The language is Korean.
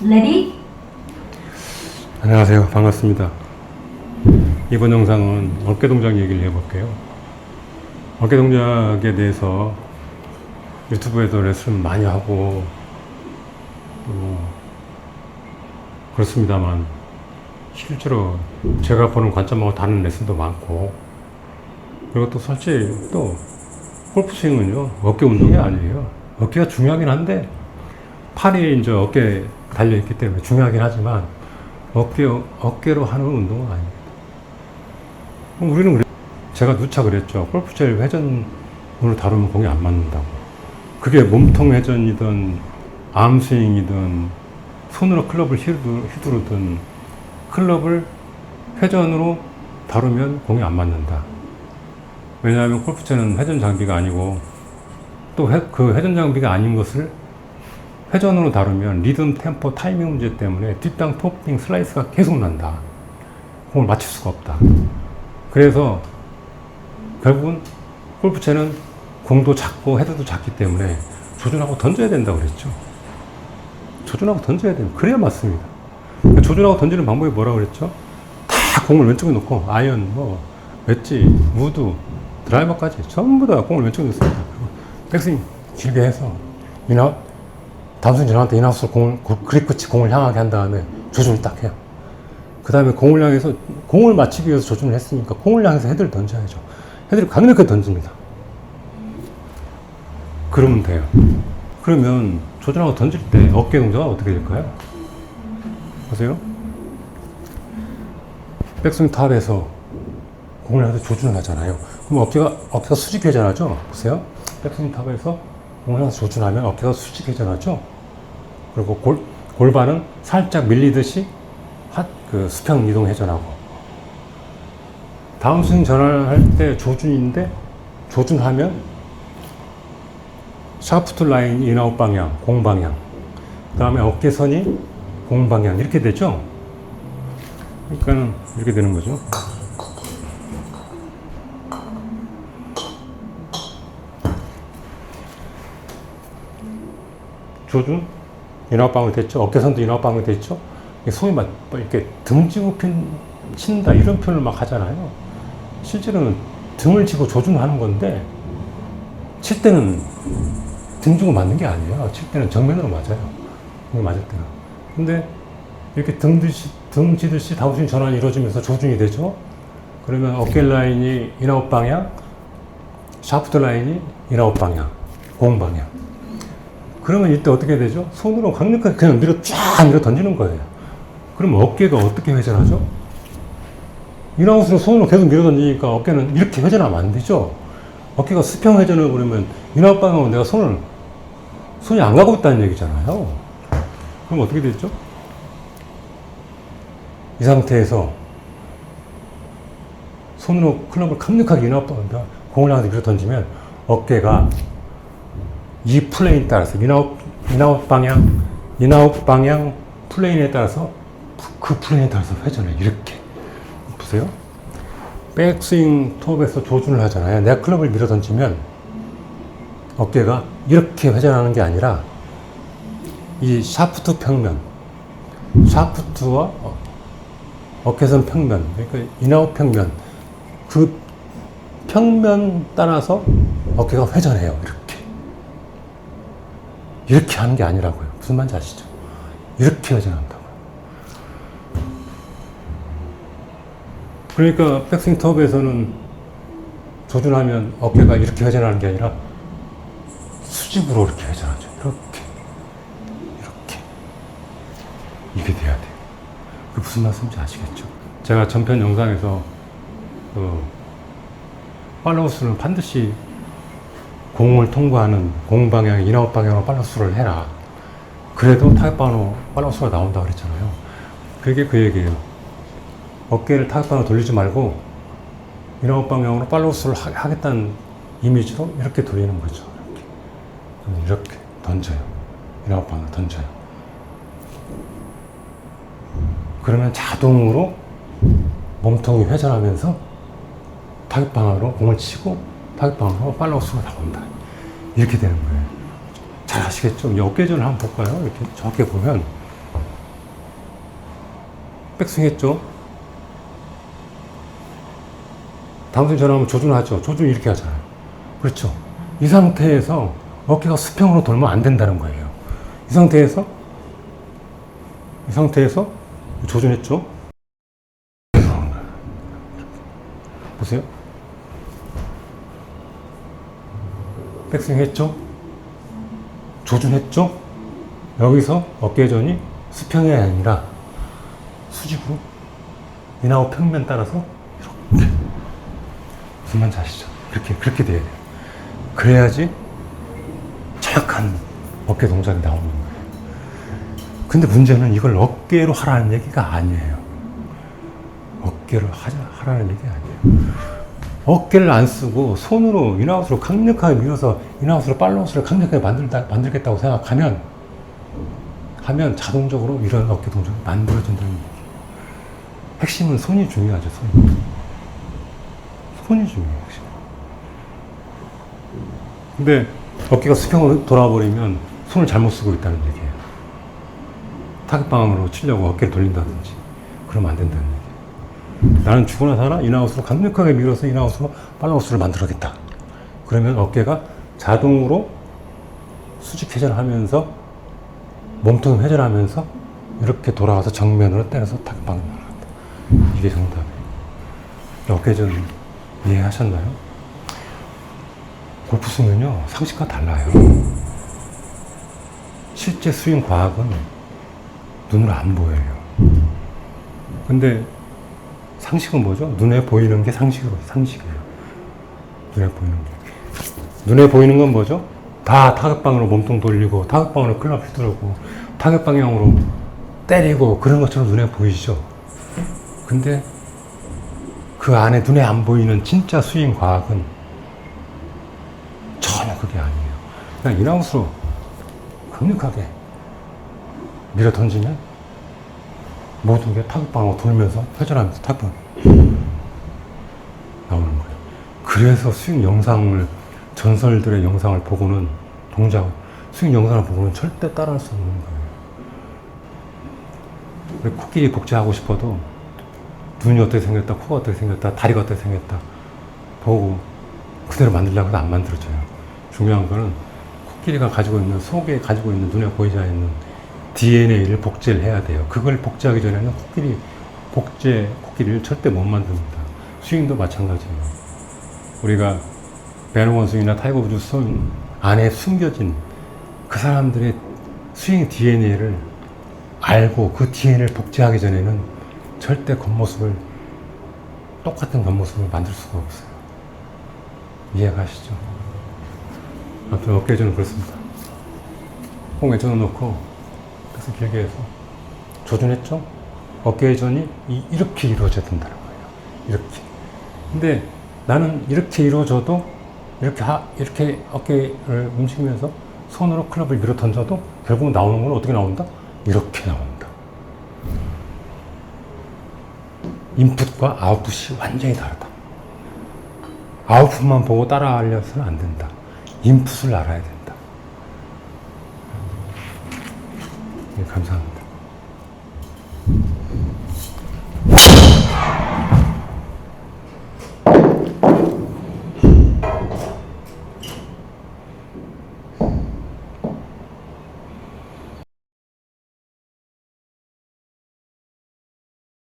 레디? 안녕하세요. 반갑습니다. 이번 영상은 어깨 동작 얘기를 해볼게요. 어깨 동작에 대해서 유튜브에도 레슨 많이 하고 그렇습니다만 실제로 제가 보는 관점하고 다른 레슨도 많고, 그리고 또 솔직히 또 골프 스윙은요 어깨 운동이 아니에요. 어깨가 중요하긴 한데 팔이 이제 어깨에 달려있기 때문에 중요하긴 하지만 어깨로 하는 운동은 아닙니다. 우리는 제가 누차 그랬죠. 골프채를 회전으로 다루면 공이 안 맞는다고. 그게 몸통 회전이든 암스윙이든 손으로 클럽을 휘두르든 클럽을 회전으로 다루면 공이 안 맞는다. 왜냐하면 골프채는 회전 장비가 아니고, 또 그 회전 장비가 아닌 것을 회전으로 다루면 리듬, 템포, 타이밍 문제 때문에 뒷땅, 토핑, 슬라이스가 계속 난다. 공을 맞출 수가 없다. 그래서 결국은 골프채는 공도 작고 헤드도 작기 때문에 조준하고 던져야 된다고 그랬죠. 조준하고 던져야 됩니다. 그래야 맞습니다. 조준하고 던지는 방법이 뭐라고 그랬죠? 다 공을 왼쪽에 놓고 아이언, 웨지, 우드, 드라이버까지 전부 다 공을 왼쪽에 놓습니다. 백스윙 길게 해서 인아웃, 다운스윙 지나갈 때 인아웃으로 그립 끝이 공을 향하게 한 다음에 조준을 딱 해요. 그 다음에 공을 향해서, 공을 맞추기 위해서 조준을 했으니까 공을 향해서 헤드를 던져야죠. 헤드를 강력하게 던집니다. 그러면 돼요. 그러면 조준하고 던질 때 어깨 동작은 어떻게 될까요? 보세요. 백스윙 탑에서 공을 향해서 조준을 하잖아요. 그럼 어깨가 수직 회전하죠? 보세요. 백스윙 탑에서 공을 향해서 조준하면 어깨가 수직 회전하죠? 그리고 골반은 살짝 밀리듯이 수평 이동 회전하고, 다운스윙 전환할 때 조준인데, 조준하면 샤프트 라인 인아웃 방향, 공 방향, 그 다음에 어깨선이 공 방향, 이렇게 되죠? 그러니까 이렇게 되는 거죠. 조준, 인아웃 방향이 됐죠? 어깨선도 인아웃 방향이 됐죠? 소위 막 이렇게 등지고 친다 이런 표현을 막 하잖아요. 실제로는 등을 지고 조준하는 건데, 칠 때는 등 주고 맞는 게 아니에요. 칠 때는 정면으로 맞아요. 맞을 때는. 근데 이렇게 등 지듯이 다운스윙 전환이 이루어지면서 조준이 되죠. 그러면 어깨 라인이 인아웃 방향, 샤프트 라인이 인아웃 방향, 공 방향. 그러면 이때 어떻게 되죠? 손으로 강력하게 그냥 밀어 던지는 거예요. 그럼 어깨가 어떻게 회전하죠? 인아웃으로 손으로 계속 밀어 던지니까 어깨는 이렇게 회전하면 안 되죠? 어깨가 수평 회전을 그러면 인아웃 방향으로 내가 손이 안 가고 있다는 얘기잖아요. 그럼 어떻게 됐죠? 이 상태에서 손으로 클럽을 강력하게 공을 향해서 밀어 던지면 어깨가 이 플레인 따라서 인아웃 방향 플레인에 따라서 그 플레인에 따라서 회전을 이렇게 보세요. 백스윙 톱에서 조준을 하잖아요. 내가 클럽을 밀어 던지면 어깨가 이렇게 회전하는 게 아니라 이 샤프트 평면, 샤프트와 어깨선 평면, 그러니까 인아웃 평면, 그 평면 따라서 어깨가 회전해요. 이렇게 하는 게 아니라고요. 무슨 말인지 아시죠? 이렇게 회전한다고요. 그러니까 백스윙 톱에서는 조준하면 어깨가 이렇게 회전하는 게 아니라 수직으로 이렇게 회전하죠. 이렇게 돼야 돼요. 그 무슨 말씀인지 아시겠죠? 제가 전편 영상에서 팔로우스는 반드시 공을 통과하는 공 방향, 인아웃 방향으로 팔로우스를 해라. 그래도 타겟방으로 팔로우스가 나온다고 그랬잖아요. 그게 그 얘기예요. 어깨를 타겟방으로 돌리지 말고 인아웃 방향으로 팔로우스를 하겠다는 이미지로 이렇게 돌리는 거죠. 이렇게 던져요. 인아웃 방향으로 던져요. 그러면 자동으로 몸통이 회전하면서 타겟 방향으로 공을 치고 타겟 방향으로 팔로우스가 나온다. 이렇게 되는 거예요. 잘 아시겠죠? 이 어깨전을 한번 볼까요? 이렇게 정확히 보면 백스윙 했죠? 다음 선 전화하면 조준하죠. 조준 이렇게 하잖아요. 그렇죠? 이 상태에서 어깨가 수평으로 돌면 안 된다는 거예요. 이 상태에서 조준했죠? 보세요. 백스윙 했죠? 조준했죠? 여기서 어깨전이 수평이 아니라 수직으로 인아웃 평면 따라서 이렇게 무슨 말인지 아시죠? 그렇게 돼야 돼요. 그래야지 정확한 어깨 동작이 나오는 거예요. 근데 문제는 이걸 어깨로 하라는 얘기가 아니에요. 어깨로 하라는 얘기가 아니에요. 어깨를 안 쓰고 손으로 인아웃으로 강력하게 밀어서 인아웃으로 팔로우스를 강력하게 만들겠다고 생각하면 자동적으로 이런 어깨 동작이 만들어진다는 얘기예요. 핵심은 손이 중요하죠. 손이 중요해요. 핵심. 근데 어깨가 수평으로 돌아버리면 손을 잘못 쓰고 있다는 얘기예요. 타겟 방향으로 치려고 어깨를 돌린다든지 그러면 안 된다는 얘기예요. 나는 죽으나 살아 인아웃으로 강력하게 밀어서 인아웃으로 팔로우스를 만들어야겠다. 그러면 어깨가 자동으로 수직 회전하면서 몸통 회전하면서 이렇게 돌아와서 정면으로 때려서 타겟 방향으로 나간다. 이게 정답이에요. 어깨전 이해하셨나요? 골프 스윙은요 상식과 달라요. 실제 스윙 과학은 눈으로 안 보여요. 근데 상식은 뭐죠? 눈에 보이는 게 상식이에요. 눈에 보이는 건 뭐죠? 다 타겟방으로 몸통 돌리고 타겟방으로 클럽 휘두르고 타겟 방향으로 때리고 그런 것처럼 눈에 보이죠. 근데 그 안에 눈에 안 보이는 진짜 스윙 과학은 전혀 그게 아니에요. 그냥 인아웃으로 강력하게 밀어 던지면 모든 게 타겟방으로 돌면서 회전하면서 타겟방 나오는 거예요. 그래서 스윙 영상을 전설들의 영상을 보고는 스윙 영상을 보고는 절대 따라할 수 없는 거예요. 코끼리 복제하고 싶어도 눈이 어떻게 생겼다, 코가 어떻게 생겼다, 다리가 어떻게 생겼다 보고 그대로 만들려고 해도 안 만들어져요. 중요한 거는 코끼리가 가지고 있는 속에 가지고 있는 눈에 보이지 않는 DNA를 복제를 해야 돼요. 그걸 복제하기 전에는 코끼리를 절대 못 만듭니다. 스윙도 마찬가지예요. 우리가 베너건 스윙이나 타이거 우즈 스윙 안에 숨겨진 그 사람들의 스윙 DNA를 알고 그 DNA를 복제하기 전에는 절대 똑같은 겉모습을 만들 수가 없어요. 이해가시죠? 아무튼 어깨전은 그렇습니다. 공 외전을 놓고 그래서 길게 해서 조준했죠? 어깨전이 이렇게 이루어져야 된다는 거예요. 이렇게. 근데 나는 이렇게 이루어져도 이렇게 어깨를 움직이면서 손으로 클럽을 밀어 던져도 결국 나오는 건 어떻게 나온다? 이렇게 나온다. 인풋과 아웃풋이 완전히 다르다. 아웃풋만 보고 따라하려서는 안 된다. 인풋을 알아야 된다. 네, 감사합니다.